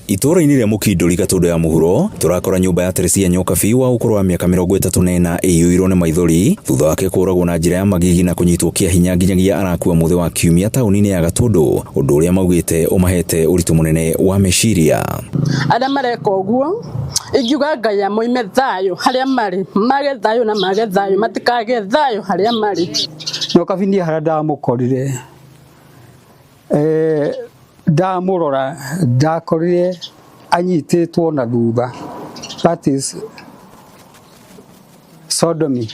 Itũra-inĩ rĩa Mũkindũri Gatũndũ ya mũhuro tũrakora nyũmba ya Teresia Nyokabi wa ũkũrũ wa mĩaka 34 ĩiyũirwo nĩ maithori thutha wake kũragwo na njĩra ya magigi na kũnyitwo kĩa hinya nginyagia arakua mũthĩ wa kiumia taũni-inĩ ya Gatũndũ, ũndũ ũrĩa maugĩte ũmahete ũritũ mũnene wa meciria. Arĩa mareka ũguo ingiuga Ngai amoime thayũ harĩa marĩ, mage thayũ na mage thayũ, matikage thayũ harĩa marĩ. Nyokabi niĩ harĩa ndamũkorire ndamũrora ndakorire anyitĩtwo na thutha, that is sodomy,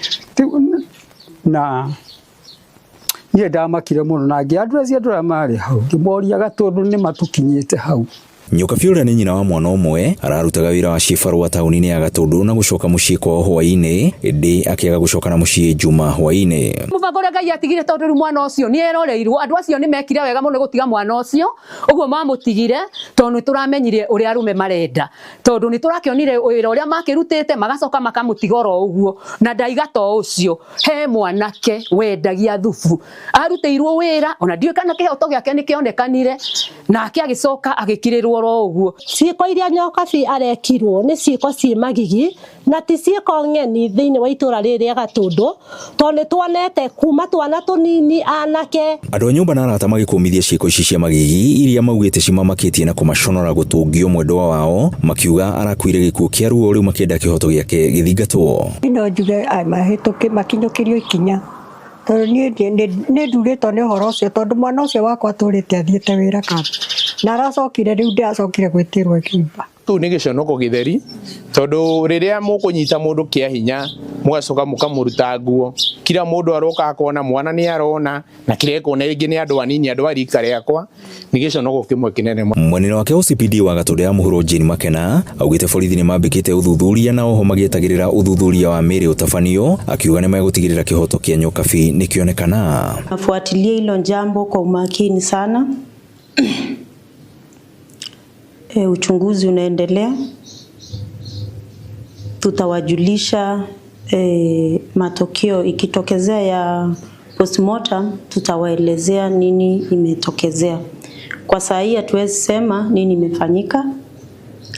na niĩ ndamakire mũno na ngĩandũracia andũ arĩa marĩ hau ngĩmoria Gatũndũ nĩ matũkinyĩte hau. Nyokabi ũrĩa nĩ nyina wa mwana ũmwe ararutaga wĩra wa cibarũa taũni-inĩ ya Gatũndũ na gũcoka mũciĩ kwao hwaĩ-inĩ, ĩndĩ akĩaga gũcoka na mũciĩ Juma hwaĩ-inĩ. Mũbango ũrĩa Ngai atigire tondũ mwana ũcio nĩ eroreirwo, andũ acio nĩ mekire wega mũno gũtiga mwana ũcio, ũguo mamũtigire tondũ nĩ tũramenyire ũrĩa arũme marenda, tondũ nĩ tũrakĩonire wĩra ũrĩa makĩrutĩte magacoka makamũtiga oro ũguo, na ndaiga to ũcio he mwanake wendagia thubu arutĩirwo wĩra, ona ndiũĩ kana kĩhoto gĩake nĩ kĩonekanire, nake agĩcoka agĩkirĩrwo ro ũguo. Ciĩko iria Nyokabi arekirwo nĩ ciĩko ciĩ magigi na ti ciĩko ng'eni thĩinĩ wa itũra rĩrĩ rĩa Gatũndũ, tondũ nĩ tuonete kuma twana tũnini anake. Andũ a nyũmba na arata magĩkũmithia ciĩko ici cia magigi iria maugĩte cimamakĩtie na kũmaconora gũtũngio mwendwa wao, makiuga arakuire gĩkuũ kĩa ruo, rĩu makĩenda kĩhoto gĩake gĩthingatwo. No njuge mahĩtũke makinyũkĩrio ikinya, tondũ nĩ ndurĩtwo nĩ ũhoro ũcio, tondũ mwana ũcio wakwa tũrĩte athiĩte wĩra kambi na aracokire rĩu ndacokire gwĩtĩrwo kĩimba. Kĩu nĩ gĩconoko gĩtheri, tondũ rĩrĩa mũkũnyita mũndũ kĩa hinya mũgacoka mũkamũruta nguo, kila mũndũ aroka akona mwana nĩ arona na kĩrĩa ekona rĩngĩ nĩ andũ anini, andũ a rika rĩakwa, nĩ gĩconoko kĩmwe kĩnene. Mwena wake OCPD wa Gatũndũ ya mũhuro Jane Makena augĩte borithi nĩ mambĩkĩte ũthuthuria na oho magĩetagĩrĩra ũthuthuria wa mĩĩrĩ ũtabanio, akiuga nĩ megũtigĩrĩra kĩhoto kĩa Nyokabi nĩ kĩonekana. Nafuatilia hilo jambo kwa umakini sana. Uchunguzi unaendelea, tutawajulisha matokeo ikitokezea ya postmortem, tutawaelezea nini imetokezea. Kwa saa hii hatuwezi sema nini imefanyika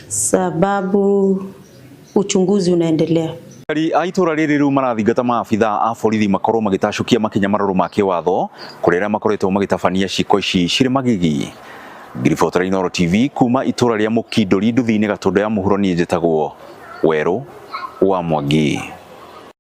sababu uchunguzi unaendelea. Aitura rĩrĩ rĩu marathingata maabitha a borithi makorwo magĩtacũkia makinya marũrũ ma kĩwatho kũrĩ arĩa makoretwo magĩtabania ciĩko ici cirĩ magigi. Ngiribotera Inooro TV kuma itũra rĩa Mũkindũri nduthi-inĩ Gatũndũ ya mũhuro, niĩ njĩtagwo Werũ wa Mwangi.